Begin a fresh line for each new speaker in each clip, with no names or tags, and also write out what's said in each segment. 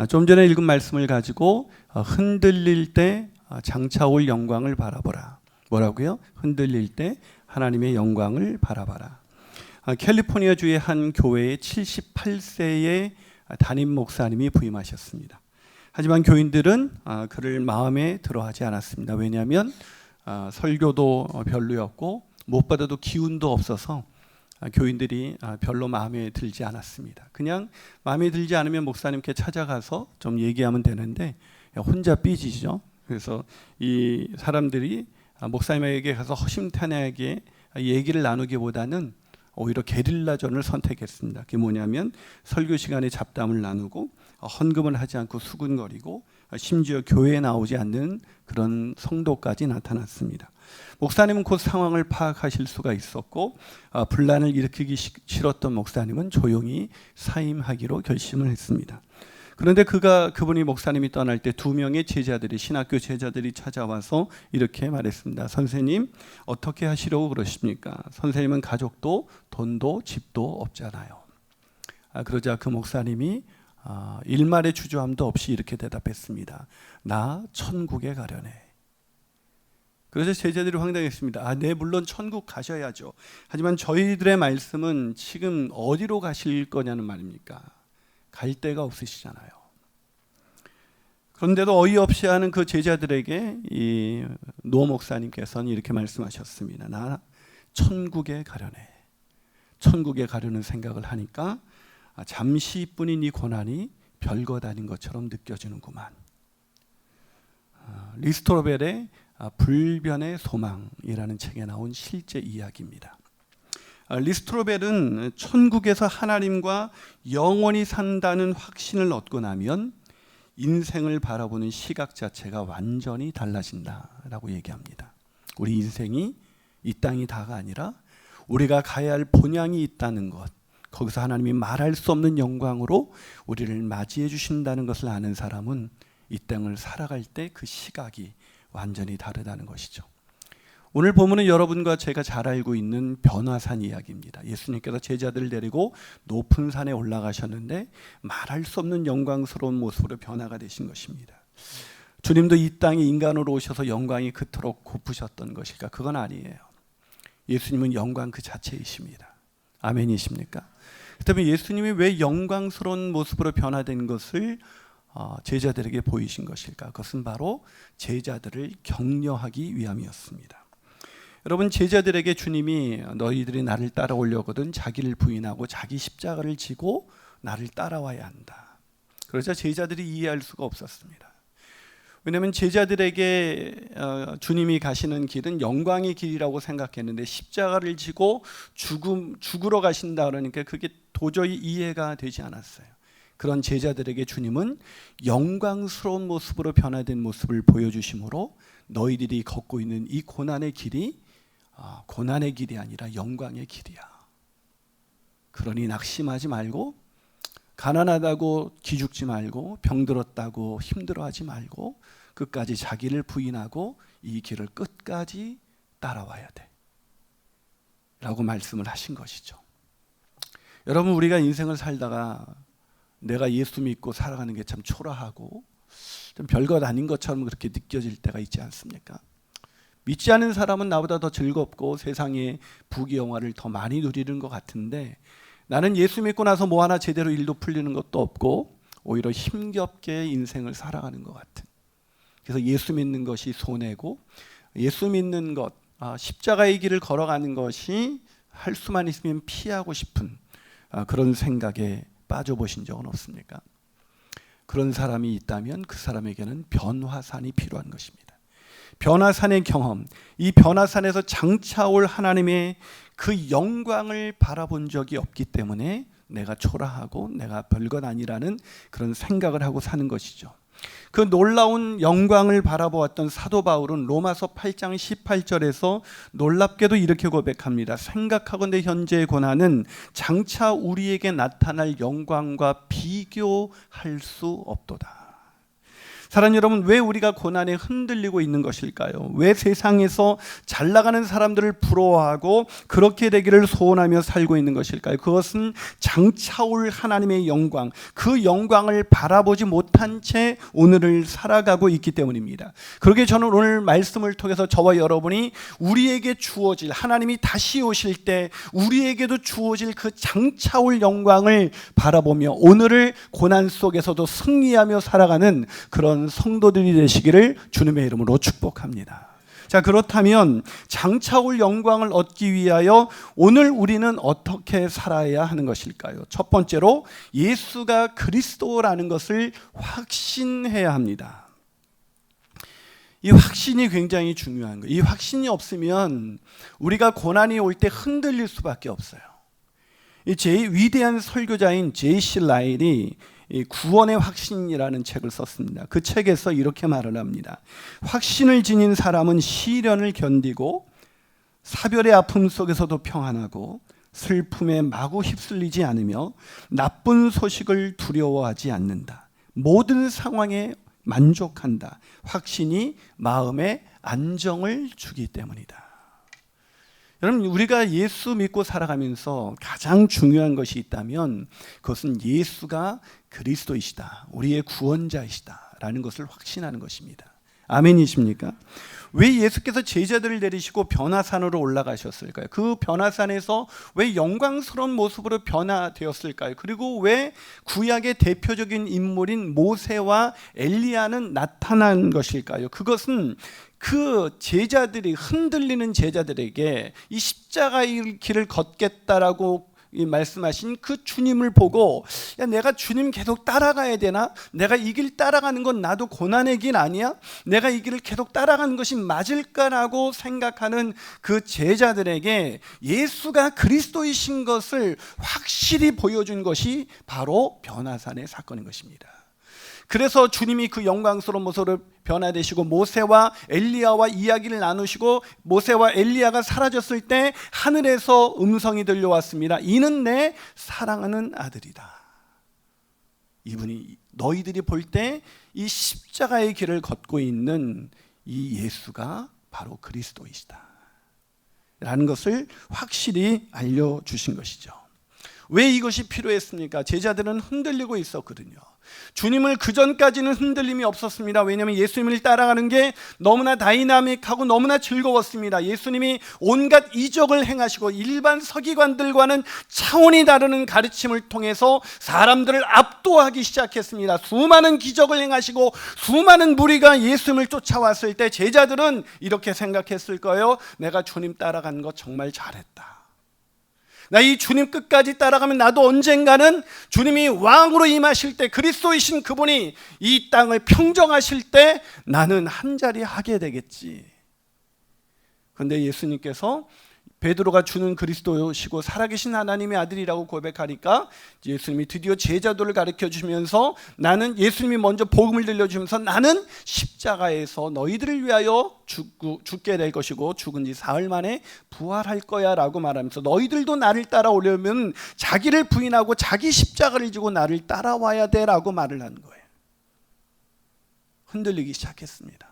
좀 전에 읽은 말씀을 가지고 흔들릴 때 장차 올 영광을 바라보라. 뭐라고요? 흔들릴 때 하나님의 영광을 바라봐라. 캘리포니아 주의 한 교회에 78세의 담임 목사님이 부임하셨습니다. 하지만 교인들은 그를 마음에 들어하지 않았습니다. 왜냐하면 설교도 별로였고 무엇보다도 기운도 없어서 교인들이 별로 마음에 들지 않았습니다. 그냥 마음에 들지 않으면 목사님께 찾아가서 좀 얘기하면 되는데 혼자 삐지죠. 그래서 이 사람들이 목사님에게 가서 허심탄회하게 얘기를 나누기보다는 오히려 게릴라전을 선택했습니다. 그게 뭐냐면 설교 시간에 잡담을 나누고 헌금을 하지 않고 수군거리고 심지어 교회에 나오지 않는 그런 성도까지 나타났습니다. 목사님은 그 상황을 파악하실 수가 있었고 분란을 일으키기 싫었던 목사님은 조용히 사임하기로 결심을 했습니다. 그런데 그분이 목사님이 떠날 때 2명의 제자들이 신학교 제자들이 찾아와서 이렇게 말했습니다. 선생님 어떻게 하시려고 그러십니까? 선생님은 가족도 돈도 집도 없잖아요. 그러자 그 목사님이 일말의 주저함도 없이 이렇게 대답했습니다. 나 천국에 가려네. 그래서 제자들이 황당했습니다. 네, 물론 천국 가셔야죠. 하지만 저희들의 말씀은 지금 어디로 가실 거냐는 말입니까? 갈 데가 없으시잖아요. 그런데도 어이없이 하는 그 제자들에게 이 노 목사님께서는 이렇게 말씀하셨습니다. 나 천국에 가려네. 천국에 가려는 생각을 하니까 잠시뿐인 이 고난이 별것 아닌 것처럼 느껴지는구만. 리스토벨의 불변의 소망이라는 책에 나온 실제 이야기입니다. 리스토벨은 천국에서 하나님과 영원히 산다는 확신을 얻고 나면 인생을 바라보는 시각 자체가 완전히 달라진다라고 얘기합니다. 우리 인생이 이 땅이 다가 아니라 우리가 가야 할 본향이 있다는 것, 거기서 하나님이 말할 수 없는 영광으로 우리를 맞이해 주신다는 것을 아는 사람은 이 땅을 살아갈 때 그 시각이 완전히 다르다는 것이죠. 오늘 본문은 여러분과 제가 잘 알고 있는 변화산 이야기입니다. 예수님께서 제자들을 데리고 높은 산에 올라가셨는데 말할 수 없는 영광스러운 모습으로 변화가 되신 것입니다. 주님도 이 땅에 인간으로 오셔서 영광이 그토록 고프셨던 것일까? 그건 아니에요. 예수님은 영광 그 자체이십니다. 아멘이십니까? 그렇다면 예수님이 왜 영광스러운 모습으로 변화된 것을 제자들에게 보이신 것일까? 그것은 바로 제자들을 격려하기 위함이었습니다. 여러분, 제자들에게 주님이 너희들이 나를 따라오려거든 자기를 부인하고 자기 십자가를 지고 나를 따라와야 한다. 그러자 제자들이 이해할 수가 없었습니다. 왜냐하면 제자들에게 주님이 가시는 길은 영광의 길이라고 생각했는데 십자가를 지고 죽으러 가신다 그러니까 그게 도저히 이해가 되지 않았어요. 그런 제자들에게 주님은 영광스러운 모습으로 변화된 모습을 보여주심으로 너희들이 걷고 있는 이 고난의 길이 고난의 길이 아니라 영광의 길이야. 그러니 낙심하지 말고 가난하다고 기죽지 말고 병들었다고 힘들어하지 말고 끝까지 자기를 부인하고 이 길을 끝까지 따라와야 돼 라고 말씀을 하신 것이죠. 여러분, 우리가 인생을 살다가 내가 예수 믿고 살아가는 게 참 초라하고 좀 별것 아닌 것처럼 그렇게 느껴질 때가 있지 않습니까? 믿지 않은 사람은 나보다 더 즐겁고 세상의 부귀영화를 더 많이 누리는 것 같은데 나는 예수 믿고 나서 뭐 하나 제대로 일도 풀리는 것도 없고 오히려 힘겹게 인생을 살아가는 것 같은. 그래서 예수 믿는 것이 손해고 예수 믿는 것, 십자가의 길을 걸어가는 것이 할 수만 있으면 피하고 싶은 그런 생각에 빠져보신 적은 없습니까? 그런 사람이 있다면 그 사람에게는 변화산이 필요한 것입니다. 변화산의 경험, 이 변화산에서 장차올 하나님의 그 영광을 바라본 적이 없기 때문에 내가 초라하고 내가 별것 아니라는 그런 생각을 하고 사는 것이죠. 그 놀라운 영광을 바라보았던 사도 바울은 로마서 8장 18절에서 놀랍게도 이렇게 고백합니다. 생각하건대 현재의 고난은 장차 우리에게 나타날 영광과 비교할 수 없도다. 사랑하는 여러분, 왜 우리가 고난에 흔들리고 있는 것일까요? 왜 세상에서 잘 나가는 사람들을 부러워하고 그렇게 되기를 소원하며 살고 있는 것일까요? 그것은 장차올 하나님의 영광, 그 영광을 바라보지 못한 채 오늘을 살아가고 있기 때문입니다. 그러기에 저는 오늘 말씀을 통해서 저와 여러분이 우리에게 주어질, 하나님이 다시 오실 때 우리에게도 주어질 그 장차올 영광을 바라보며 오늘을 고난 속에서도 승리하며 살아가는 그런 성도들이 되시기를 주님의 이름으로 축복합니다. 자, 그렇다면 장차올 영광을 얻기 위하여 오늘 우리는 어떻게 살아야 하는 것일까요? 첫 번째로 예수가 그리스도라는 것을 확신해야 합니다. 이 확신이 굉장히 중요한 거예요. 이 확신이 없으면 우리가 고난이 올 때 흔들릴 수밖에 없어요. 이 제일 위대한 설교자인 J.C. 라일이 구원의 확신이라는 책을 썼습니다. 그 책에서 이렇게 말을 합니다. 확신을 지닌 사람은 시련을 견디고 사별의 아픔 속에서도 평안하고 슬픔에 마구 휩쓸리지 않으며 나쁜 소식을 두려워하지 않는다. 모든 상황에 만족한다. 확신이 마음에 안정을 주기 때문이다. 여러분, 우리가 예수 믿고 살아가면서 가장 중요한 것이 있다면 그것은 예수가 그리스도이시다, 우리의 구원자이시다 라는 것을 확신하는 것입니다. 아멘이십니까? 왜 예수께서 제자들을 내리시고 변화산으로 올라가셨을까요? 그 변화산에서 왜 영광스러운 모습으로 변화되었을까요? 그리고 왜 구약의 대표적인 인물인 모세와 엘리야는 나타난 것일까요? 그것은 그 제자들이, 흔들리는 제자들에게 이 십자가의 길을 걷겠다라고 말씀하신 그 주님을 보고, 야, 내가 주님 계속 따라가야 되나? 내가 이 길 따라가는 건 나도 고난의 길 아니야? 내가 이 길을 계속 따라가는 것이 맞을까라고 생각하는 그 제자들에게 예수가 그리스도이신 것을 확실히 보여준 것이 바로 변화산의 사건인 것입니다. 그래서 주님이 그 영광스러운 모습으로 변화되시고 모세와 엘리야와 이야기를 나누시고 모세와 엘리야가 사라졌을 때 하늘에서 음성이 들려왔습니다. 이는 내 사랑하는 아들이다. 이분이, 너희들이 볼 때 이 십자가의 길을 걷고 있는 이 예수가 바로 그리스도이시다 라는 것을 확실히 알려주신 것이죠. 왜 이것이 필요했습니까? 제자들은 흔들리고 있었거든요. 주님을 그전까지는 흔들림이 없었습니다. 왜냐하면 예수님을 따라가는 게 너무나 다이나믹하고 너무나 즐거웠습니다. 예수님이 온갖 이적을 행하시고 일반 서기관들과는 차원이 다르는 가르침을 통해서 사람들을 압도하기 시작했습니다. 수많은 기적을 행하시고 수많은 무리가 예수님을 쫓아왔을 때 제자들은 이렇게 생각했을 거예요. 내가 주님 따라간 거 정말 잘했다. 나 이 주님 끝까지 따라가면 나도 언젠가는 주님이 왕으로 임하실 때, 그리스도이신 그분이 이 땅을 평정하실 때 나는 한자리 하게 되겠지. 그런데 예수님께서 베드로가 주는 그리스도시고 살아계신 하나님의 아들이라고 고백하니까 예수님이 드디어 제자들을 가르쳐 주시면서, 나는, 예수님이 먼저 복음을 들려주면서 나는 십자가에서 너희들을 위하여 죽게 될 것이고 죽은 지 사흘 만에 부활할 거야 라고 말하면서, 너희들도 나를 따라오려면 자기를 부인하고 자기 십자가를 지고 나를 따라와야 돼 라고 말을 한 거예요. 흔들리기 시작했습니다.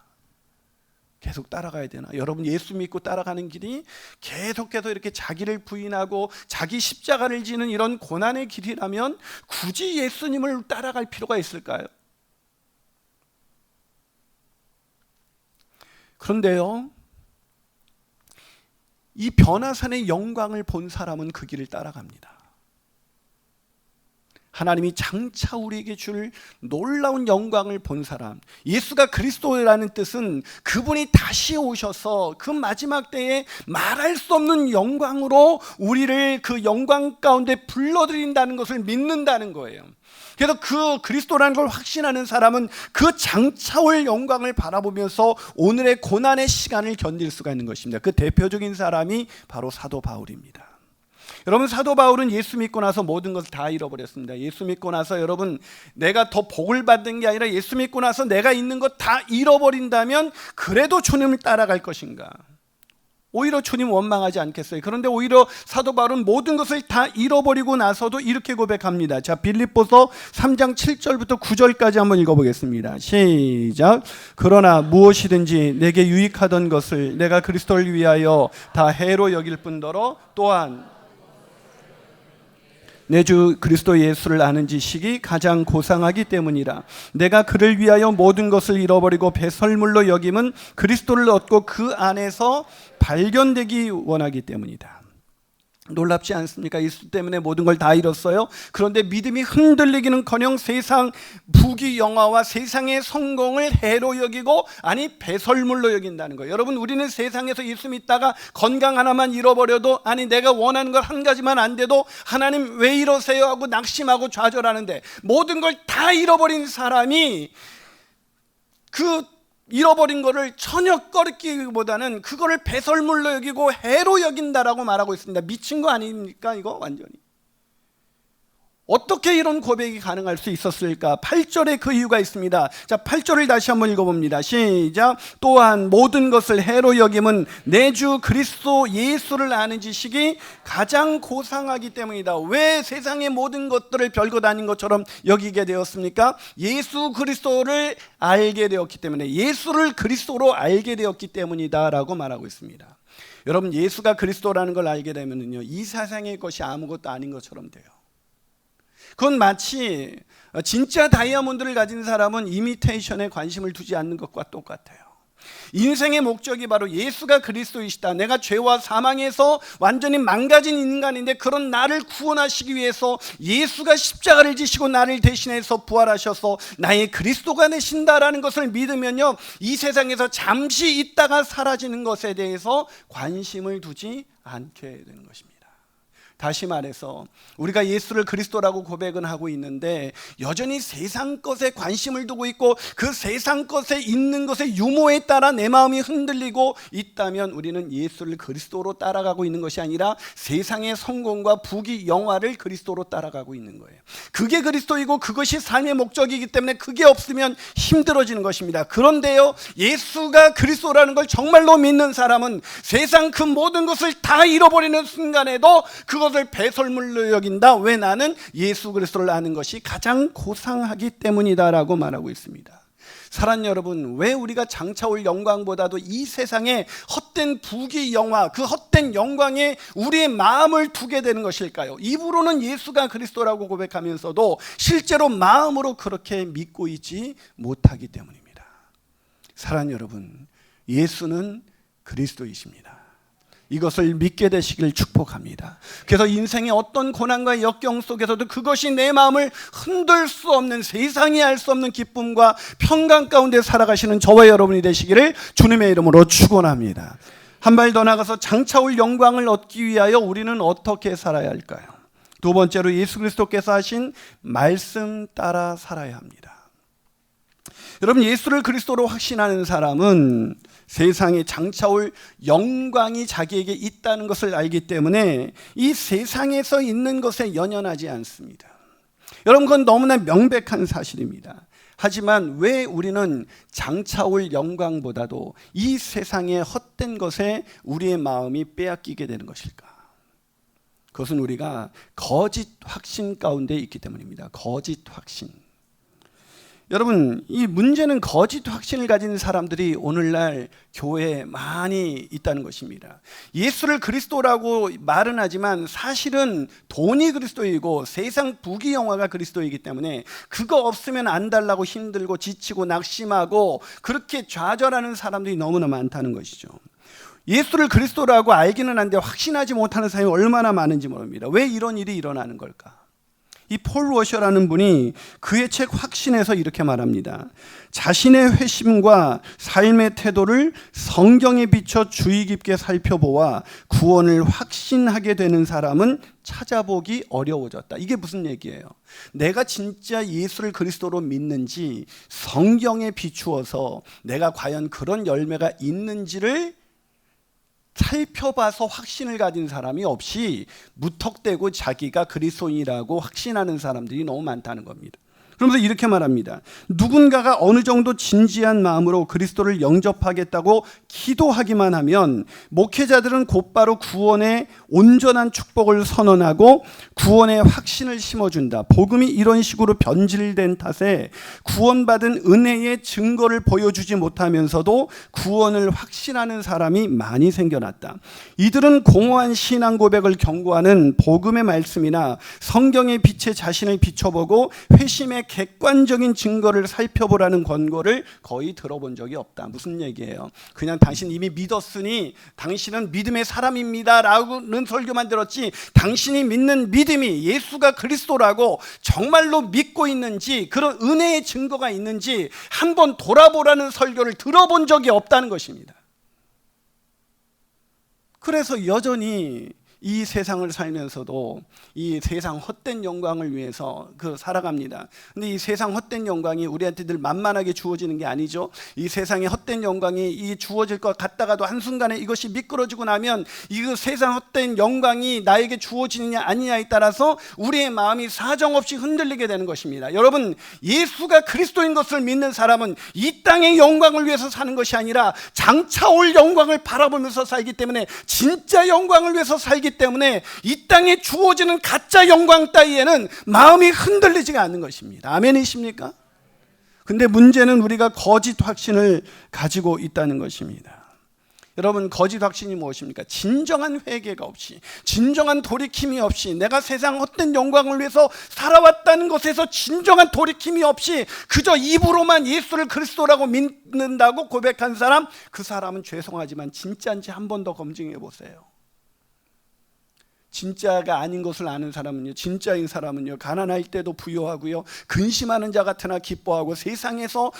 계속 따라가야 되나? 여러분, 예수 믿고 따라가는 길이 계속해서 이렇게 자기를 부인하고 자기 십자가를 지는 이런 고난의 길이라면 굳이 예수님을 따라갈 필요가 있을까요? 그런데요, 이 변화산의 영광을 본 사람은 그 길을 따라갑니다. 하나님이 장차 우리에게 줄 놀라운 영광을 본 사람, 예수가 그리스도라는 뜻은 그분이 다시 오셔서 그 마지막 때에 말할 수 없는 영광으로 우리를 그 영광 가운데 불러들인다는 것을 믿는다는 거예요. 그래서 그 그리스도라는 걸 확신하는 사람은 그 장차올 영광을 바라보면서 오늘의 고난의 시간을 견딜 수가 있는 것입니다. 그 대표적인 사람이 바로 사도 바울입니다. 여러분, 사도 바울은 예수 믿고 나서 모든 것을 다 잃어버렸습니다. 예수 믿고 나서 여러분, 내가 더 복을 받는 게 아니라 예수 믿고 나서 내가 있는 것 다 잃어버린다면 그래도 주님을 따라갈 것인가? 오히려 주님 원망하지 않겠어요? 그런데 오히려 사도 바울은 모든 것을 다 잃어버리고 나서도 이렇게 고백합니다. 자, 빌립보서 3장 7절부터 9절까지 한번 읽어보겠습니다. 시작. 그러나 무엇이든지 내게 유익하던 것을 내가 그리스도를 위하여 다 해로 여길 뿐더러 또한 내 주 그리스도 예수를 아는 지식이 가장 고상하기 때문이라. 내가 그를 위하여 모든 것을 잃어버리고 배설물로 여김은 그리스도를 얻고 그 안에서 발견되기 원하기 때문이다. 놀랍지 않습니까? 예수 때문에 모든 걸 다 잃었어요. 그런데 믿음이 흔들리기는커녕 세상 부귀 영화와 세상의 성공을 해로 여기고, 아니 배설물로 여긴다는 거예요. 여러분, 우리는 세상에서 예수 믿다가 건강 하나만 잃어버려도, 아니 내가 원하는 걸 한 가지만 안 돼도 하나님 왜 이러세요 하고 낙심하고 좌절하는데, 모든 걸 다 잃어버린 사람이 그 잃어버린 거를 전혀 꺼리기보다는 그거를 배설물로 여기고 해로 여긴다라고 말하고 있습니다. 미친 거 아닙니까 이거? 완전히. 어떻게 이런 고백이 가능할 수 있었을까? 8절에 그 이유가 있습니다. 자, 8절을 다시 한번 읽어봅니다. 시작. 또한 모든 것을 해로 여김은 내 주 그리스도 예수를 아는 지식이 가장 고상하기 때문이다. 왜 세상의 모든 것들을 별것 아닌 것처럼 여기게 되었습니까? 예수 그리스도를 알게 되었기 때문에, 예수를 그리스도로 알게 되었기 때문이다 라고 말하고 있습니다. 여러분, 예수가 그리스도라는 걸 알게 되면요, 이 세상의 것이 아무것도 아닌 것처럼 돼요. 그건 마치 진짜 다이아몬드를 가진 사람은 이미테이션에 관심을 두지 않는 것과 똑같아요. 인생의 목적이 바로 예수가 그리스도이시다. 내가 죄와 사망에서 완전히 망가진 인간인데 그런 나를 구원하시기 위해서 예수가 십자가를 지시고 나를 대신해서 부활하셔서 나의 그리스도가 되신다라는 것을 믿으면요, 이 세상에서 잠시 있다가 사라지는 것에 대해서 관심을 두지 않게 되는 것입니다. 다시 말해서 우리가 예수를 그리스도라고 고백은 하고 있는데 여전히 세상 것에 관심을 두고 있고 그 세상 것에 있는 것의 유모에 따라 내 마음이 흔들리고 있다면 우리는 예수를 그리스도로 따라가고 있는 것이 아니라 세상의 성공과 부귀 영화를 그리스도로 따라가고 있는 거예요. 그게 그리스도이고 그것이 삶의 목적이기 때문에 그게 없으면 힘들어지는 것입니다. 그런데요, 예수가 그리스도라는 걸 정말로 믿는 사람은 세상 그 모든 것을 다 잃어버리는 순간에도 그것을 배설물로 여긴다. 왜? 나는 예수 그리스도를 아는 것이 가장 고상하기 때문이다라고 말하고 있습니다. 사랑하는 여러분, 왜 우리가 장차올 영광보다도 이 세상의 헛된 부귀 영화, 그 헛된 영광에 우리의 마음을 두게 되는 것일까요? 입으로는 예수가 그리스도라고 고백하면서도 실제로 마음으로 그렇게 믿고 있지 못하기 때문입니다. 사랑하는 여러분, 예수는 그리스도이십니다. 이것을 믿게 되시길 축복합니다. 그래서 인생의 어떤 고난과 역경 속에서도 그것이 내 마음을 흔들 수 없는, 세상이 알 수 없는 기쁨과 평강 가운데 살아가시는 저와 여러분이 되시기를 주님의 이름으로 축원합니다. 한 발 더 나가서 장차올 영광을 얻기 위하여 우리는 어떻게 살아야 할까요? 두 번째로 예수 그리스도께서 하신 말씀 따라 살아야 합니다. 여러분, 예수를 그리스도로 확신하는 사람은 세상에 장차올 영광이 자기에게 있다는 것을 알기 때문에 이 세상에서 있는 것에 연연하지 않습니다. 여러분, 그건 너무나 명백한 사실입니다. 하지만 왜 우리는 장차올 영광보다도 이 세상의 헛된 것에 우리의 마음이 빼앗기게 되는 것일까? 그것은 우리가 거짓 확신 가운데 있기 때문입니다. 거짓 확신. 여러분, 이 문제는 거짓 확신을 가진 사람들이 오늘날 교회에 많이 있다는 것입니다. 예수를 그리스도라고 말은 하지만 사실은 돈이 그리스도이고 세상 부귀 영화가 그리스도이기 때문에 그거 없으면 안 달라고 힘들고 지치고 낙심하고 그렇게 좌절하는 사람들이 너무나 많다는 것이죠. 예수를 그리스도라고 알기는 한데 확신하지 못하는 사람이 얼마나 많은지 모릅니다. 왜 이런 일이 일어나는 걸까? 이 폴 워셔라는 분이 그의 책 확신에서 이렇게 말합니다. 자신의 회심과 삶의 태도를 성경에 비춰 주의 깊게 살펴보아 구원을 확신하게 되는 사람은 찾아보기 어려워졌다. 이게 무슨 얘기예요? 내가 진짜 예수를 그리스도로 믿는지 성경에 비추어서 내가 과연 그런 열매가 있는지를 살펴봐서 확신을 가진 사람이 없이 무턱대고 자기가 그리스도인이라고 확신하는 사람들이 너무 많다는 겁니다. 그러면서 이렇게 말합니다. 누군가가 어느 정도 진지한 마음으로 그리스도를 영접하겠다고 기도하기만 하면 목회자들은 곧바로 구원의 온전한 축복을 선언하고 구원의 확신을 심어준다. 복음이 이런 식으로 변질된 탓에 구원받은 은혜의 증거를 보여주지 못하면서도 구원을 확신하는 사람이 많이 생겨났다. 이들은 공허한 신앙 고백을 경고하는 복음의 말씀이나 성경의 빛에 자신을 비춰보고 회심의 객관적인 증거를 살펴보라는 권고를 거의 들어본 적이 없다. 무슨 얘기예요? 그냥 당신 이미 믿었으니 당신은 믿음의 사람입니다 라는 설교만 들었지, 당신이 믿는 믿음이 예수가 그리스도라고 정말로 믿고 있는지, 그런 은혜의 증거가 있는지 한번 돌아보라는 설교를 들어본 적이 없다는 것입니다. 그래서 여전히 이 세상을 살면서도 이 세상 헛된 영광을 위해서 살아갑니다. 근데 이 세상 헛된 영광이 우리한테 늘 만만하게 주어지는 게 아니죠. 이 세상의 헛된 영광이 주어질 것 같다가도 한순간에 이것이 미끄러지고 나면 이 세상 헛된 영광이 나에게 주어지느냐 아니냐에 따라서 우리의 마음이 사정없이 흔들리게 되는 것입니다. 여러분, 예수가 그리스도인 것을 믿는 사람은 이 땅의 영광을 위해서 사는 것이 아니라 장차 올 영광을 바라보면서 살기 때문에, 진짜 영광을 위해서 살기 때문에 이 땅에 주어지는 가짜 영광 따위에는 마음이 흔들리지가 않는 것입니다. 아멘이십니까? 근데 문제는 우리가 거짓 확신을 가지고 있다는 것입니다. 여러분, 거짓 확신이 무엇입니까? 진정한 회개가 없이, 진정한 돌이킴이 없이, 내가 세상 헛된 영광을 위해서 살아왔다는 것에서 진정한 돌이킴이 없이 그저 입으로만 예수를 그리스도라고 믿는다고 고백한 사람, 그 사람은 죄송하지만 진짜인지 한 번 더 검증해 보세요. 진짜가 아닌 것을 아는 사람은요, 진짜인 사람은요, 가난할 때도 부요하고요, 근심하는 자 같으나 기뻐하고, 세상에서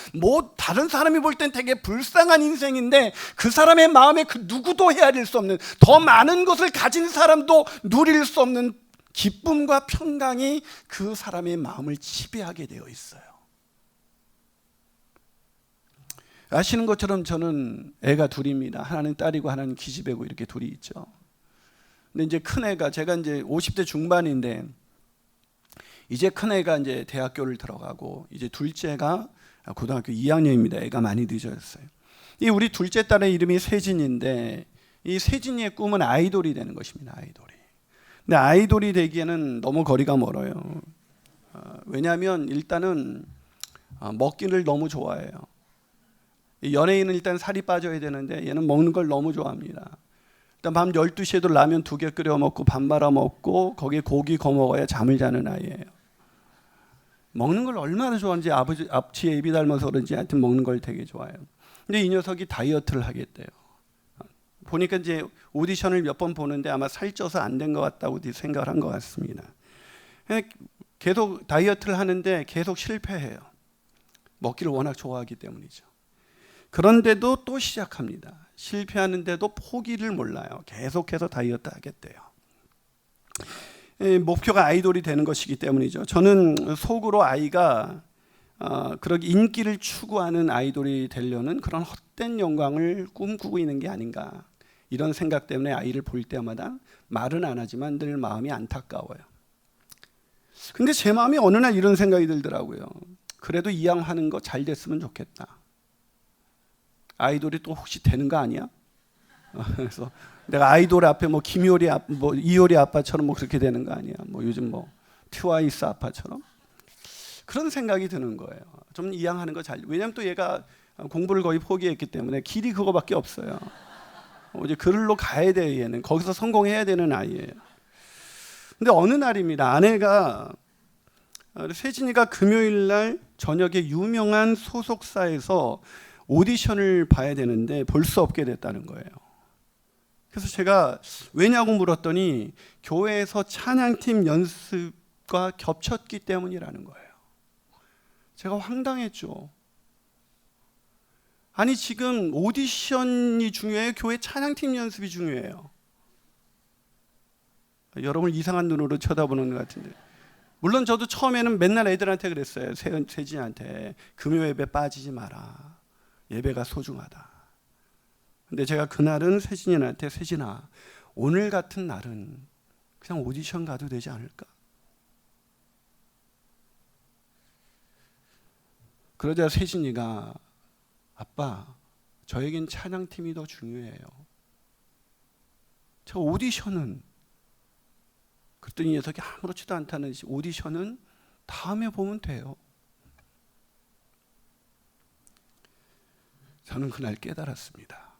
다른 사람이 볼 땐 되게 불쌍한 인생인데 그 사람의 마음에 그 누구도 헤아릴 수 없는, 더 많은 것을 가진 사람도 누릴 수 없는 기쁨과 평강이 그 사람의 마음을 지배하게 되어 있어요. 아시는 것처럼 저는 애가 둘입니다. 하나는 딸이고 하나는 기집애고, 이렇게 둘이 있죠. 근데 이제 큰 애가, 제가 이제 50대 중반인데 이제 큰 애가 이제 대학교를 들어가고, 이제 둘째가 고등학교 2학년입니다. 애가 많이 늦어졌어요. 이 우리 둘째 딸의 이름이 세진인데, 이 세진이의 꿈은 아이돌이 되는 것입니다. 아이돌이. 근데 아이돌이 되기에는 너무 거리가 멀어요. 왜냐하면 일단은 먹기를 너무 좋아해요. 연예인은 일단 살이 빠져야 되는데 얘는 먹는 걸 너무 좋아합니다. 일단 밤 12시에도 라면 2개 끓여 먹고 밥 말아 먹고 거기에 고기 구워 먹어야 잠을 자는 아이예요. 먹는 걸 얼마나 좋아하는지, 아버지의 입이 닮아서 그런지 하여튼 먹는 걸 되게 좋아해요. 근데 이 녀석이 다이어트를 하겠대요. 보니까 이제 오디션을 몇 번 보는데 아마 살쪄서 안 된 것 같다고 생각을 한 것 같습니다. 계속 다이어트를 하는데 계속 실패해요. 먹기를 워낙 좋아하기 때문이죠. 그런데도 또 시작합니다. 실패하는데도 포기를 몰라요. 계속해서 다이어트 하겠대요. 목표가 아이돌이 되는 것이기 때문이죠. 저는 속으로 아이가 그렇게 인기를 추구하는 아이돌이 되려는 그런 헛된 영광을 꿈꾸고 있는 게 아닌가, 이런 생각 때문에 아이를 볼 때마다 말은 안 하지만 늘 마음이 안타까워요. 근데 제 마음이 어느 날 이런 생각이 들더라고요. 그래도 이왕 하는 거 잘 됐으면 좋겠다. 아이돌이 또 혹시 되는 거 아니야? 그래서 내가 아이돌 앞에 김효리 이효리 아빠처럼 그렇게 되는 거 아니야? 요즘 트와이스 아빠처럼? 그런 생각이 드는 거예요. 좀 이왕하는 거 왜냐면 또 얘가 공부를 거의 포기했기 때문에 길이 그거밖에 없어요. 이제 그걸로 가야 돼. 얘는 거기서 성공해야 되는 아이예요. 근데 어느 날입니다. 아내가, 세진이가 금요일 날 저녁에 유명한 소속사에서 오디션을 봐야 되는데 볼 수 없게 됐다는 거예요. 그래서 제가 왜냐고 물었더니 교회에서 찬양팀 연습과 겹쳤기 때문이라는 거예요. 제가 황당했죠. 아니, 지금 오디션이 중요해요? 교회 찬양팀 연습이 중요해요? 여러분 이상한 눈으로 쳐다보는 것 같은데, 물론 저도 처음에는 맨날 애들한테 그랬어요. 세진이한테 금요 예배 빠지지 마라. 예배가 소중하다. 근데 제가 그날은 세진이한테, 세진아, 오늘 같은 날은 그냥 오디션 가도 되지 않을까? 그러자 세진이가 아빠, 저에겐 찬양팀이 더 중요해요. 저 오디션은, 그랬더니 이 녀석이 아무렇지도 않다는 듯이 오디션은 다음에 보면 돼요. 저는 그날 깨달았습니다.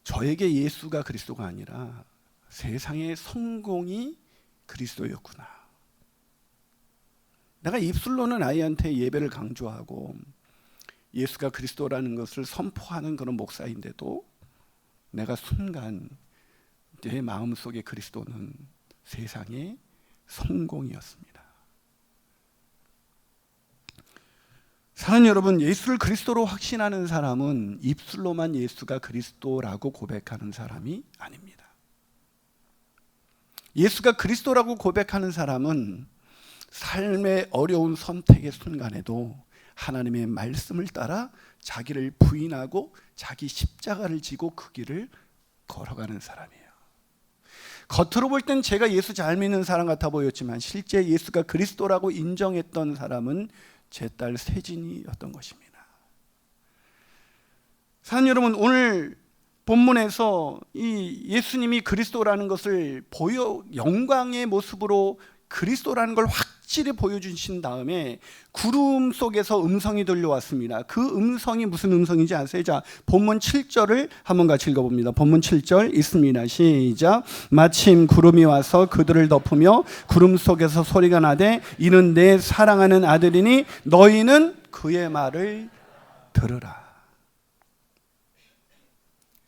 저에게 예수가 그리스도가 아니라 세상의 성공이 그리스도였구나. 내가 입술로는 아이한테 예배를 강조하고 예수가 그리스도라는 것을 선포하는 그런 목사인데도 내가 순간 내 마음속에 그리스도는 세상의 성공이었습니다. 사랑하는 여러분, 예수를 그리스도로 확신하는 사람은 입술로만 예수가 그리스도라고 고백하는 사람이 아닙니다. 예수가 그리스도라고 고백하는 사람은 삶의 어려운 선택의 순간에도 하나님의 말씀을 따라 자기를 부인하고 자기 십자가를 지고 그 길을 걸어가는 사람이에요. 겉으로 볼 땐 제가 예수 잘 믿는 사람 같아 보였지만 실제 예수가 그리스도라고 인정했던 사람은 제 딸 세진이었던 것입니다. 사랑하는 여러분, 오늘 본문에서 이 예수님이 그리스도라는 것을 영광의 모습으로 그리스도라는 걸 확실히 보여주신 다음에 구름 속에서 음성이 들려왔습니다. 그 음성이 무슨 음성인지 아세요? 자, 본문 7절을 한번 같이 읽어봅니다. 본문 7절 있습니다. 시작. 마침 구름이 와서 그들을 덮으며 구름 속에서 소리가 나되 이는 내 사랑하는 아들이니 너희는 그의 말을 들으라.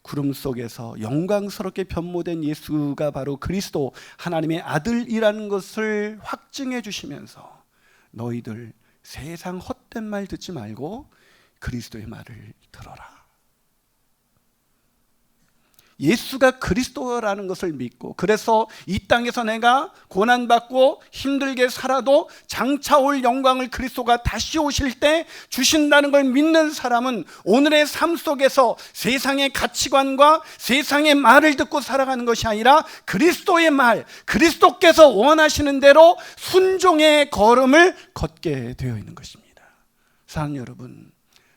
구름 속에서 영광스럽게 변모된 예수가 바로 그리스도 하나님의 아들이라는 것을 확증해 주시면서 너희들 세상 헛된 말 듣지 말고 그리스도의 말을 들어라. 예수가 그리스도라는 것을 믿고, 그래서 이 땅에서 내가 고난받고 힘들게 살아도 장차 올 영광을 그리스도가 다시 오실 때 주신다는 걸 믿는 사람은 오늘의 삶 속에서 세상의 가치관과 세상의 말을 듣고 살아가는 것이 아니라 그리스도의 말, 그리스도께서 원하시는 대로 순종의 걸음을 걷게 되어 있는 것입니다. 사랑하는 여러분,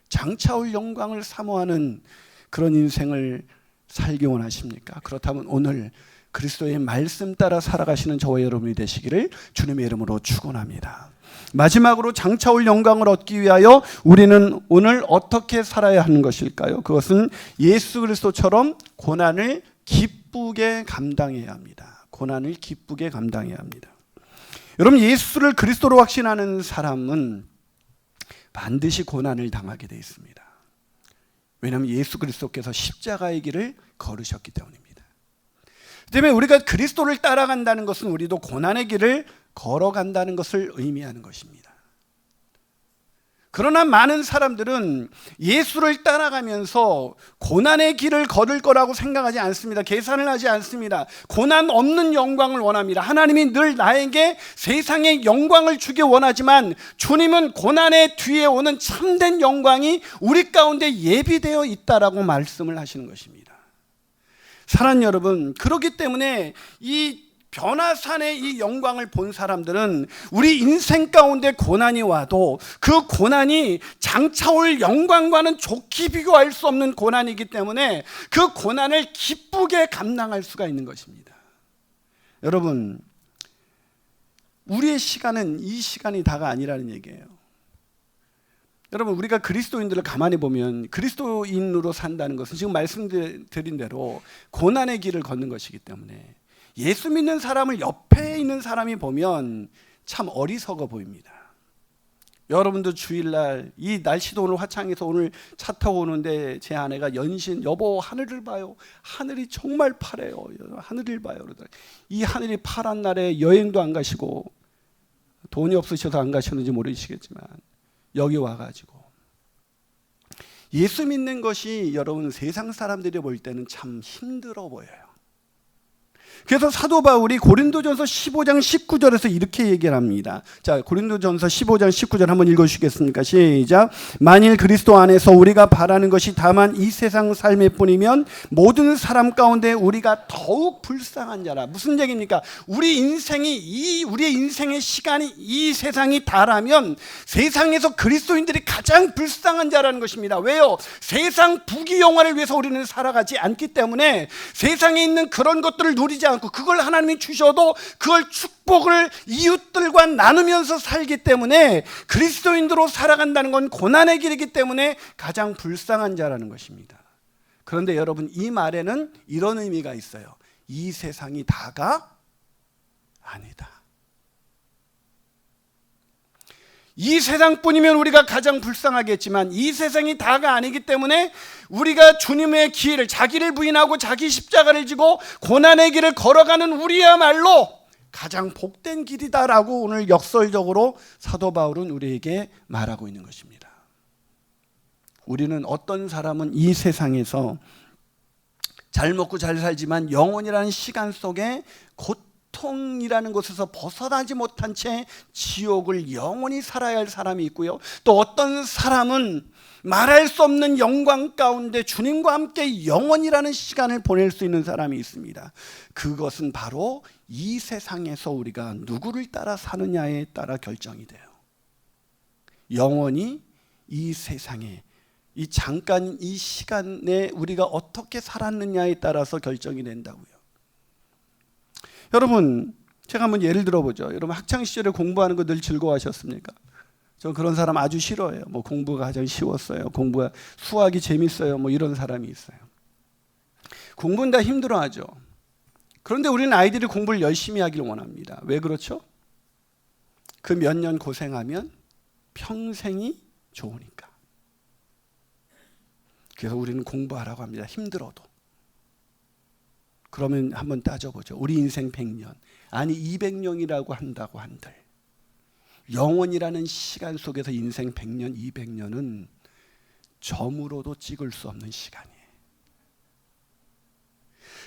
장차 올 영광을 사모하는 그런 인생을 살기 원하십니까? 그렇다면 오늘 그리스도의 말씀 따라 살아가시는 저와 여러분이 되시기를 주님의 이름으로 축원합니다. 마지막으로 장차 올 영광을 얻기 위하여 우리는 오늘 어떻게 살아야 하는 것일까요? 그것은 예수 그리스도처럼 고난을 기쁘게 감당해야 합니다. 고난을 기쁘게 감당해야 합니다. 여러분, 예수를 그리스도로 확신하는 사람은 반드시 고난을 당하게 되어 있습니다. 왜냐하면 예수 그리스도께서 십자가의 길을 걸으셨기 때문입니다. 때문에 우리가 그리스도를 따라간다는 것은 우리도 고난의 길을 걸어간다는 것을 의미하는 것입니다. 그러나 많은 사람들은 예수를 따라가면서 고난의 길을 걸을 거라고 생각하지 않습니다. 계산을 하지 않습니다. 고난 없는 영광을 원합니다. 하나님이 늘 나에게 세상의 영광을 주기 원하지만 주님은 고난의 뒤에 오는 참된 영광이 우리 가운데 예비되어 있다라고 말씀을 하시는 것입니다. 사랑하는 여러분, 그렇기 때문에 이 변화산의 이 영광을 본 사람들은 우리 인생 가운데 고난이 와도 그 고난이 장차 올 영광과는 좋게 비교할 수 없는 고난이기 때문에 그 고난을 기쁘게 감당할 수가 있는 것입니다. 여러분, 우리의 시간은 이 시간이 다가 아니라는 얘기예요. 여러분, 우리가 그리스도인들을 가만히 보면 그리스도인으로 산다는 것은 지금 말씀드린 대로 고난의 길을 걷는 것이기 때문에 예수 믿는 사람을 옆에 있는 사람이 보면 참 어리석어 보입니다. 여러분도 주일날 이 날씨도 오늘 화창해서 오늘 차 타고 오는데 제 아내가 연신 여보 하늘을 봐요. 하늘이 정말 파래요. 하늘을 봐요. 그러더라고요. 이 하늘이 파란 날에 여행도 안 가시고 돈이 없으셔서 안 가셨는지 모르시겠지만 여기 와가지고 예수 믿는 것이 여러분 세상 사람들이 볼 때는 참 힘들어 보여요. 그래서 사도 바울이 고린도전서 15장 19절에서 이렇게 얘기를 합니다. 자, 고린도전서 15장 19절 한번 읽어주시겠습니까? 시작. 만일 그리스도 안에서 우리가 바라는 것이 다만 이 세상 삶일 뿐이면 모든 사람 가운데 우리가 더욱 불쌍한 자라. 무슨 얘기입니까? 우리의 인생의 시간이 이 세상이 다라면 세상에서 그리스도인들이 가장 불쌍한 자라는 것입니다. 왜요? 세상 부귀영화를 위해서 우리는 살아가지 않기 때문에 세상에 있는 그런 것들을 누리지 않고 그걸 하나님이 주셔도 그걸 축복을 이웃들과 나누면서 살기 때문에 그리스도인으로 살아간다는 건 고난의 길이기 때문에 가장 불쌍한 자라는 것입니다. 그런데 여러분, 이 말에는 이런 의미가 있어요. 이 세상이 다가 아니다. 이 세상뿐이면 우리가 가장 불쌍하겠지만 이 세상이 다가 아니기 때문에 우리가 주님의 길을, 자기를 부인하고 자기 십자가를 지고 고난의 길을 걸어가는 우리야말로 가장 복된 길이다라고 오늘 역설적으로 사도 바울은 우리에게 말하고 있는 것입니다. 우리는 어떤 사람은 이 세상에서 잘 먹고 잘 살지만 영원이라는 시간 속에 고통이라는 곳에서 벗어나지 못한 채 지옥을 영원히 살아야 할 사람이 있고요. 또 어떤 사람은 말할 수 없는 영광 가운데 주님과 함께 영원이라는 시간을 보낼 수 있는 사람이 있습니다. 그것은 바로 이 세상에서 우리가 누구를 따라 사느냐에 따라 결정이 돼요. 영원히 이 세상에 이 잠깐 이 시간에 우리가 어떻게 살았느냐에 따라서 결정이 된다고요. 여러분, 제가 한번 예를 들어보죠. 여러분, 학창시절에 공부하는 거 늘 즐거워하셨습니까? 저 그런 사람 아주 싫어해요. 뭐 공부가 가장 쉬웠어요. 수학이 재밌어요. 뭐 이런 사람이 있어요. 공부는 다 힘들어하죠. 그런데 우리는 아이들이 공부를 열심히 하기를 원합니다. 왜 그렇죠? 그 몇 년 고생하면 평생이 좋으니까. 그래서 우리는 공부하라고 합니다. 힘들어도. 그러면 한번 따져보죠. 우리 인생 100년, 아니 200년이라고 한다고 한들 영원이라는 시간 속에서 인생 100년, 200년은 점으로도 찍을 수 없는 시간이에요.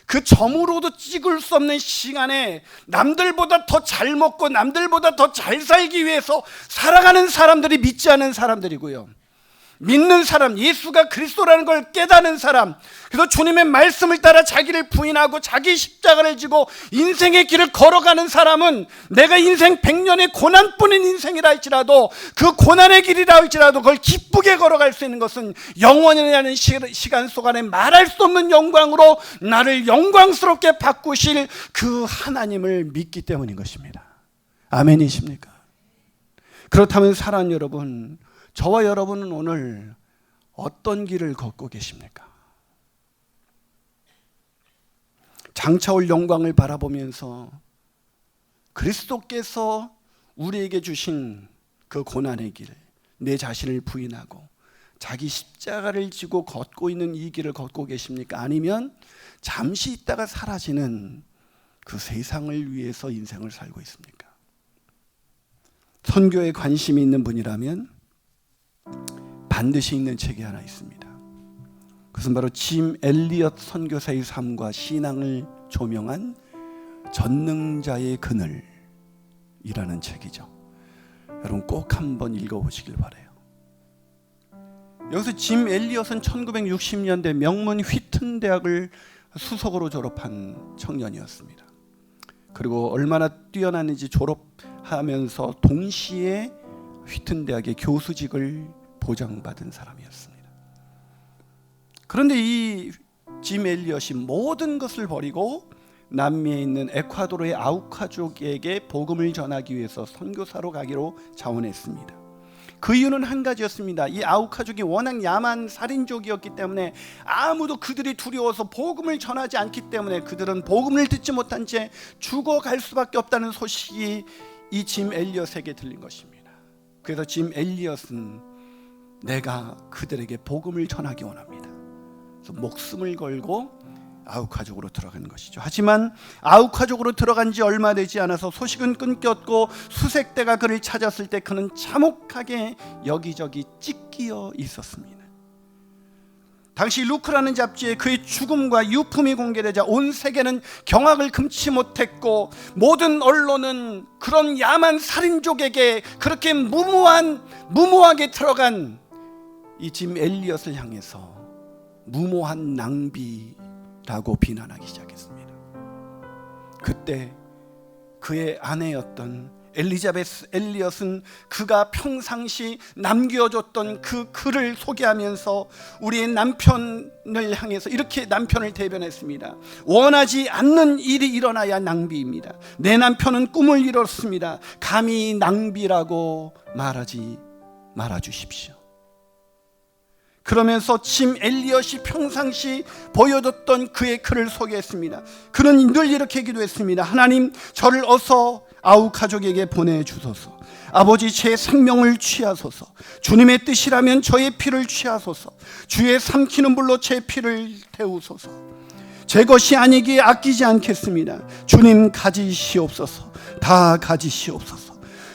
그 점으로도 찍을 수 없는 시간에 남들보다 더 잘 먹고 남들보다 더 잘 살기 위해서 살아가는 사람들이 믿지 않은 사람들이고요. 믿는 사람, 예수가 그리스도라는 걸 깨닫는 사람, 그래서 주님의 말씀을 따라 자기를 부인하고 자기 십자가를 지고 인생의 길을 걸어가는 사람은 내가 인생 100년의 고난뿐인 인생이라 할지라도 그 고난의 길이라 할지라도 그걸 기쁘게 걸어갈 수 있는 것은 영원이라는 시간 속 안에 말할 수 없는 영광으로 나를 영광스럽게 바꾸실 그 하나님을 믿기 때문인 것입니다. 아멘이십니까? 그렇다면 사랑하는 여러분, 저와 여러분은 오늘 어떤 길을 걷고 계십니까? 장차올 영광을 바라보면서 그리스도께서 우리에게 주신 그 고난의 길, 내 자신을 부인하고 자기 십자가를 지고 걷고 있는 이 길을 걷고 계십니까? 아니면 잠시 있다가 사라지는 그 세상을 위해서 인생을 살고 있습니까? 선교에 관심이 있는 분이라면 반드시 읽는 책이 하나 있습니다. 그것은 바로 짐 엘리엇 선교사의 삶과 신앙을 조명한 전능자의 그늘이라는 책이죠. 여러분 꼭 한번 읽어보시길 바라요. 여기서 짐 엘리엇은 1960년대 명문 휘튼 대학을 수석으로 졸업한 청년이었습니다. 그리고 얼마나 뛰어났는지 졸업하면서 동시에 휘튼 대학의 교수직을 보장받은 사람이었습니다. 그런데 이 짐 엘리엇이 모든 것을 버리고 남미에 있는 에콰도르의 아우카족에게 복음을 전하기 위해서 선교사로 가기로 자원했습니다. 그 이유는 한 가지였습니다. 이 아우카족이 워낙 야만 살인족이었기 때문에 아무도 그들이 두려워서 복음을 전하지 않기 때문에 그들은 복음을 듣지 못한 채 죽어갈 수밖에 없다는 소식이 이 짐 엘리엇에게 들린 것입니다. 그래서 짐 엘리엇은 내가 그들에게 복음을 전하기 원합니다. 그래서 목숨을 걸고 아우카족으로 들어간 것이죠. 하지만 아우카족으로 들어간 지 얼마 되지 않아서 소식은 끊겼고 수색대가 그를 찾았을 때 그는 참혹하게 여기저기 찢기어 있었습니다. 당시 루크라는 잡지에 그의 죽음과 유품이 공개되자 온 세계는 경악을 금치 못했고, 모든 언론은 그런 야만 살인족에게 그렇게 무모하게 들어간 이 짐 엘리엇을 향해서 무모한 낭비라고 비난하기 시작했습니다. 그때 그의 아내였던 엘리자베스 엘리엇은 그가 평상시 남겨줬던 그 글을 소개하면서 우리의 남편을 향해서 이렇게 남편을 대변했습니다. 원하지 않는 일이 일어나야 낭비입니다. 내 남편은 꿈을 이뤘습니다. 감히 낭비라고 말하지 말아주십시오. 그러면서 짐 엘리엇이 평상시 보여줬던 그의 글을 소개했습니다. 그는 늘 이렇게 기도했습니다. 하나님, 저를 어서 아우 가족에게 보내주소서. 아버지, 제 생명을 취하소서. 주님의 뜻이라면 저의 피를 취하소서. 주의 삼키는 불로 제 피를 태우소서. 제 것이 아니기에 아끼지 않겠습니다. 주님, 가지시옵소서. 다 가지시옵소서.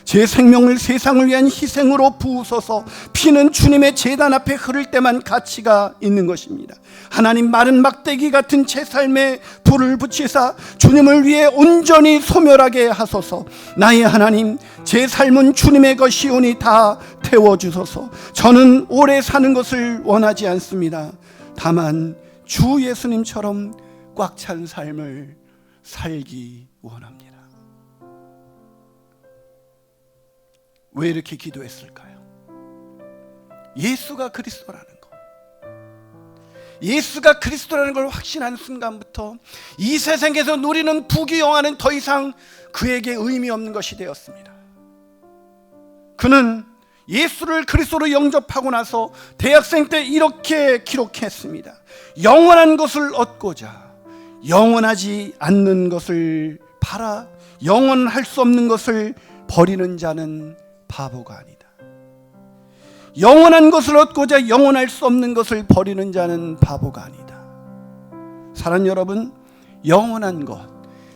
제 생명을 세상을 위한 희생으로 부으소서. 피는 주님의 제단 앞에 흐를 때만 가치가 있는 것입니다. 하나님, 마른 막대기 같은 제 삶에 불을 붙이사 주님을 위해 온전히 소멸하게 하소서. 나의 하나님, 제 삶은 주님의 것이오니 다 태워주소서. 저는 오래 사는 것을 원하지 않습니다. 다만 주 예수님처럼 꽉 찬 삶을 살기 원합니다. 왜 이렇게 기도했을까요? 예수가 그리스도라는 것, 예수가 그리스도라는 걸 확신한 순간부터 이 세상에서 누리는 부귀영화는 더 이상 그에게 의미 없는 것이 되었습니다. 그는 예수를 그리스도로 영접하고 나서 대학생 때 이렇게 기록했습니다. 영원한 것을 얻고자 영원하지 않는 것을 팔아 영원할 수 없는 것을 버리는 자는 바보가 아니다. 영원한 것을 얻고자 영원할 수 없는 것을 버리는 자는 바보가 아니다. 사랑하는 여러분, 영원한 것,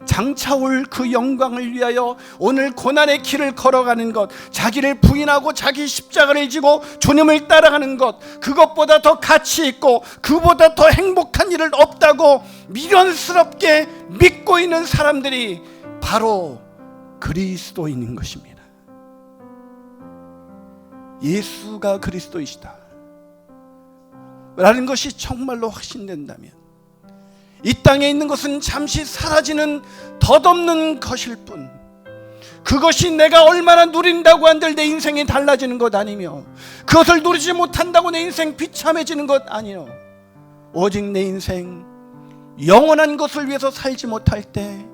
장차올 그 영광을 위하여 오늘 고난의 길을 걸어가는 것, 자기를 부인하고 자기 십자가를 지고 주님을 따라가는 것, 그것보다 더 가치 있고 그보다 더 행복한 일은 없다고 미련스럽게 믿고 있는 사람들이 바로 그리스도인인 것입니다. 예수가 그리스도이시다 라는 것이 정말로 확신된다면 이 땅에 있는 것은 잠시 사라지는 덧없는 것일 뿐, 그것이 내가 얼마나 누린다고 한들 내 인생이 달라지는 것 아니며, 그것을 누리지 못한다고 내 인생 비참해지는 것 아니요, 오직 내 인생 영원한 것을 위해서 살지 못할 때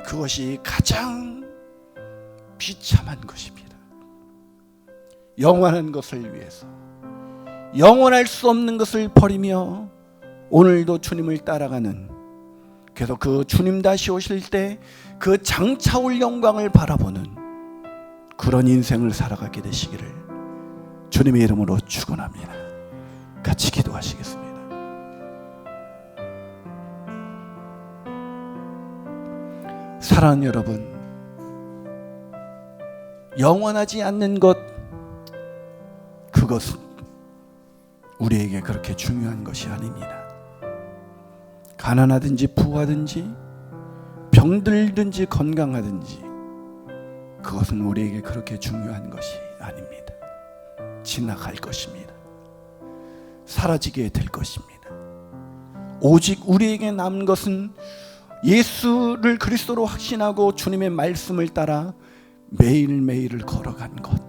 그것이 가장 비참한 것입니다. 영원한 것을 위해서 영원할 수 없는 것을 버리며 오늘도 주님을 따라가는, 그래서 그 주님 다시 오실 때 그 장차올 영광을 바라보는 그런 인생을 살아가게 되시기를 주님의 이름으로 축원합니다. 같이 기도하시겠습니다. 사랑하는 여러분, 영원하지 않는 것, 그것은 우리에게 그렇게 중요한 것이 아닙니다. 가난하든지 부하든지 병들든지 건강하든지 그것은 우리에게 그렇게 중요한 것이 아닙니다. 지나갈 것입니다. 사라지게 될 것입니다. 오직 우리에게 남은 것은 예수를 그리스도로 확신하고 주님의 말씀을 따라 매일매일을 걸어간 것,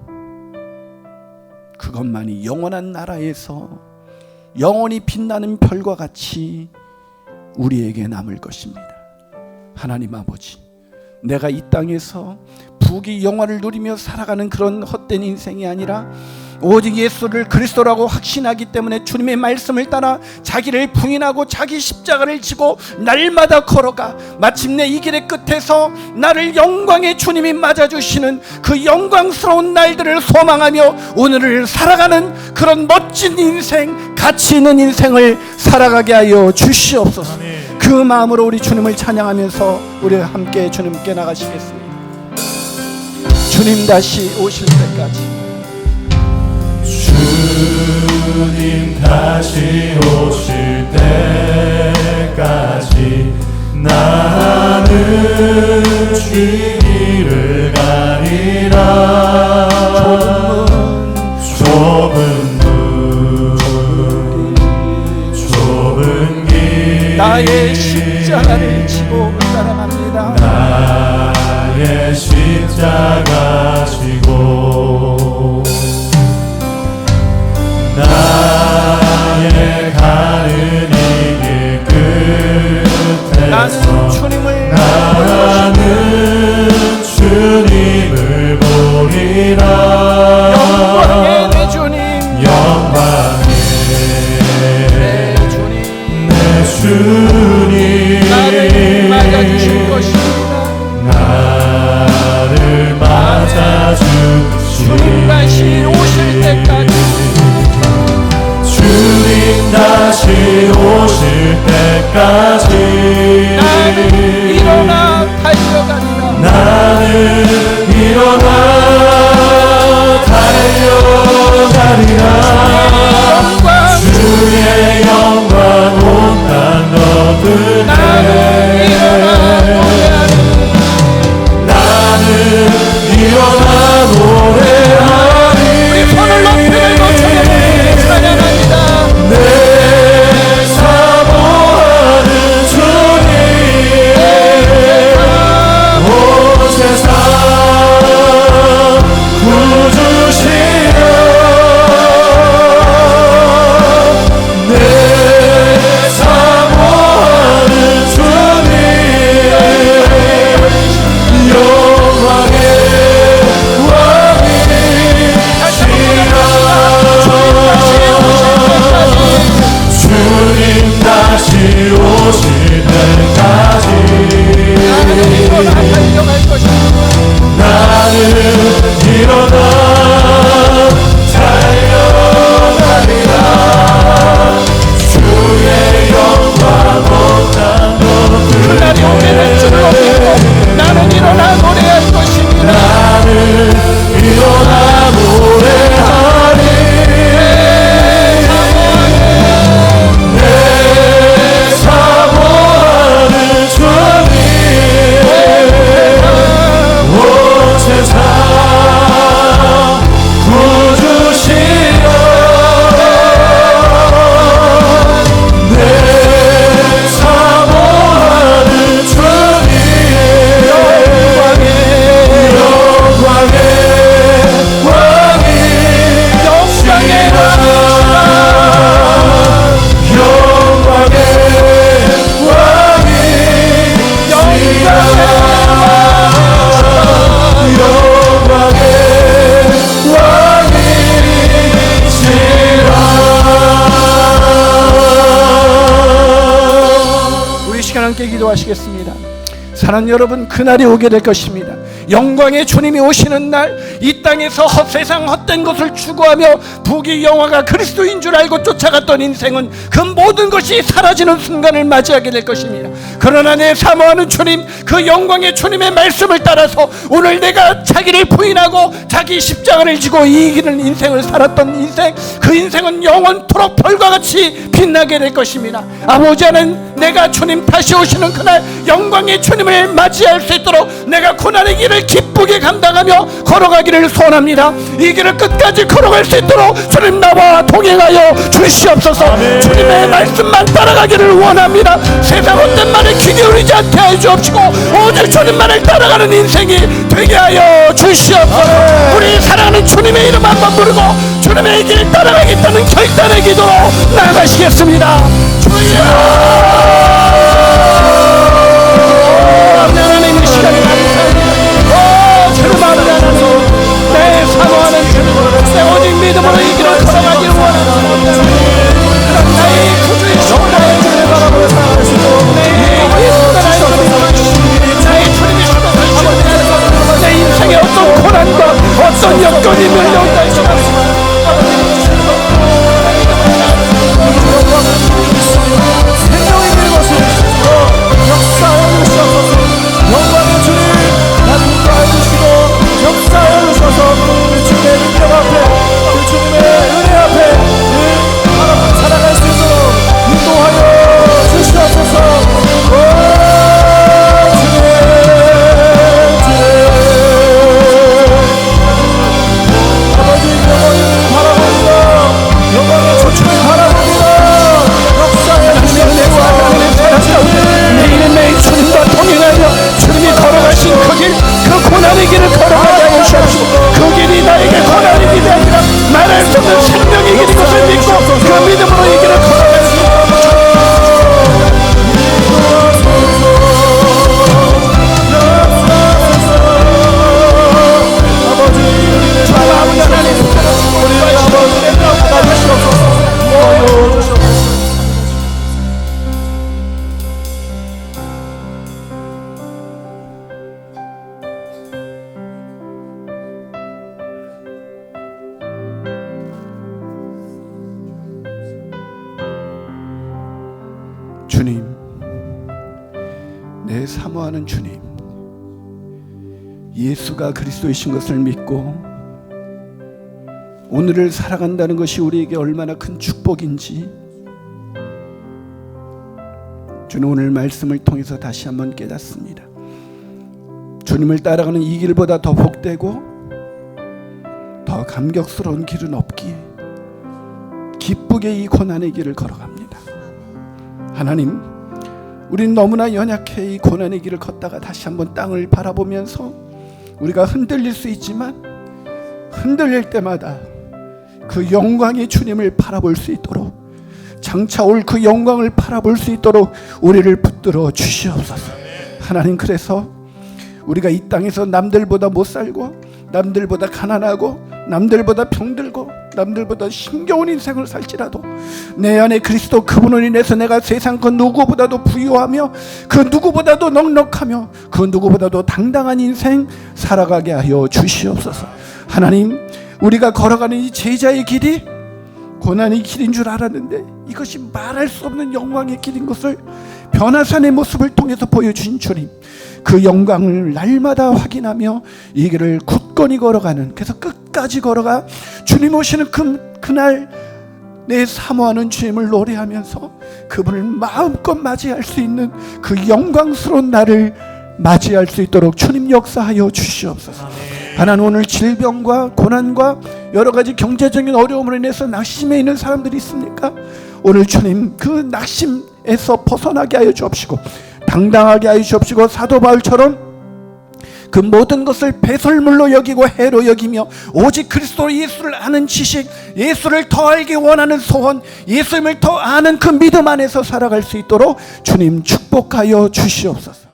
그것만이 영원한 나라에서 영원히 빛나는 별과 같이 우리에게 남을 것입니다. 하나님 아버지, 내가 이 땅에서 부귀 영화를 누리며 살아가는 그런 헛된 인생이 아니라 오직 예수를 그리스도라고 확신하기 때문에 주님의 말씀을 따라 자기를 부인하고 자기 십자가를 지고 날마다 걸어가 마침내 이 길의 끝에서 나를 영광의 주님이 맞아주시는 그 영광스러운 날들을 소망하며 오늘을 살아가는 그런 멋진 인생, 가치 있는 인생을 살아가게 하여 주시옵소서. 그 마음으로 우리 주님을 찬양하면서 우리 함께 주님께 나가시겠습니다. 주님 다시 오실 때까지
주님 다시 오실 때까지 나는 주의 길을 가리라. 좁은 길
나의 십자가를 지고 따라갑니다.
나의 십자가 지고 나의 가는 이 길 끝에서 나는 주님을 보리라.
영광의 내 주님,
영광의 내 주님
나를 맞아주실 것입니다.
나를 맞아주실
주님 다시 오실 때까지,
주님 다시 오실 때까지
나는 일어나 달려가리라.
나는 일어나 달려가리라. 주의 영광 온 땅 너그네. 나는 일어나 노래하리.
우리 손을 높이 들고 주님을 찬양합니다.
내 사모하는 주님 온 세상 구주시여. 내 사모하는 주님 영광의 주님 다시 오실 때까지 나는 일어나 달려가리라. 주의 영광 온 땅
그날이 오게 될 줄을 믿고 나는 일어나 노래할 것입니다.
나는 일어나 노래하리. 내 사모하는 주님 온 세상 구주시여. 내 사모하는 주님 영광의 왕이
우리 시간 함께 기도하시겠습니다. 사랑하는 여러분, 그날이 오게 될 것입니다. 영광의 주님이 오시는 날, 이 땅에서 세상 헛된 것을 추구하며 부귀영화가 그리스도인 줄 알고 쫓아갔던 인생은 그 모든 것이 사라지는 순간을 맞이하게 될 것입니다. 그러나 내 사모하는 주님, 그 영광의 주님의 말씀을 따라서 오늘 내가 자기를 부인하고 자기 십자가를 지고 이기는 인생을 살았던 인생, 그 인생은 영원토록 별과 같이 빛나게 될 것입니다. 아버지 하나님, 내가 주님 다시 오시는 그날 영광의 주님을 맞이할 수 있도록 내가 고난의 길을 기쁘게 감당하며 걸어가기를 소원합니다. 이 길을 끝까지 걸어갈 수 있도록 주님 나와 동행하여 주시옵소서.
아멘.
주님의 말씀만 따라가기를 원합니다. 세상 어떤 말에 귀 기울이지 않게 하여 주옵시고 오직 주님만을 따라가는 인생이 되게 하여 주시옵소서.
아멘.
우리 사랑하는 주님의 이름 한번 부르고 주님의 길 따라가겠다는 결단의 기도로 나아가시겠습니다. 주여, 하나님 이 시간에 감사합니다. 주님 아버지 하나님, 내 사모하는 주님, 내 오직 믿음으로 이 길을 걸어가길 원합니다. 나의 구주의 신나의 주님을 바라보며 살아가시고 내 예수가 나의 주님을 주시고 나의 주님의 신나를 주시고 내 인생에 어떤 고난과 어떤 여건이 밀려온다 할지라도 생명이 되고 사모하는 주님, 예수가 그리스도이신 것을 믿고 오늘을 살아간다는 것이 우리에게 얼마나 큰 축복인지 주는 오늘 말씀을 통해서 다시 한번 깨닫습니다. 주님을 따라가는 이 길보다 더 복되고 더 감격스러운 길은 없기에 기쁘게 이 고난의 길을 걸어갑니다. 하나님, 우린 너무나 연약해 이 고난의 길을 걷다가 다시 한번 땅을 바라보면서 우리가 흔들릴 수 있지만 흔들릴 때마다 그 영광의 주님을 바라볼 수 있도록, 장차 올 그 영광을 바라볼 수 있도록 우리를 붙들어 주시옵소서. 하나님, 그래서 우리가 이 땅에서 남들보다 못 살고 남들보다 가난하고 남들보다 병들고 남들보다 힘겨운 인생을 살지라도 내 안에 그리스도 그분을 인해서 내가 세상 그 누구보다도 부유하며 그 누구보다도 넉넉하며 그 누구보다도 당당한 인생 살아가게 하여 주시옵소서. 하나님, 우리가 걸어가는 이 제자의 길이 고난의 길인 줄 알았는데 이것이 말할 수 없는 영광의 길인 것을 변화산의 모습을 통해서 보여주신 주님, 그 영광을 날마다 확인하며 이 길을 굳건히 걸어가는, 그래서 끝까지 걸어가 주님 오시는 그날 내 사모하는 주님을 노래하면서 그분을 마음껏 맞이할 수 있는 그 영광스러운 날을 맞이할 수 있도록 주님 역사하여 주시옵소서. 하나님, 오늘 질병과 고난과 여러 가지 경제적인 어려움으로 인해서 낙심해 있는 사람들이 있습니까? 오늘 주님 그 낙심에서 벗어나게 하여 주옵시고 당당하게 하여 주옵시고 사도 바울처럼 그 모든 것을 배설물로 여기고 해로 여기며 오직 그리스도 예수를 아는 지식, 예수를 더 알기 원하는 소원, 예수님을 더 아는 그 믿음 안에서 살아갈 수 있도록 주님 축복하여 주시옵소서.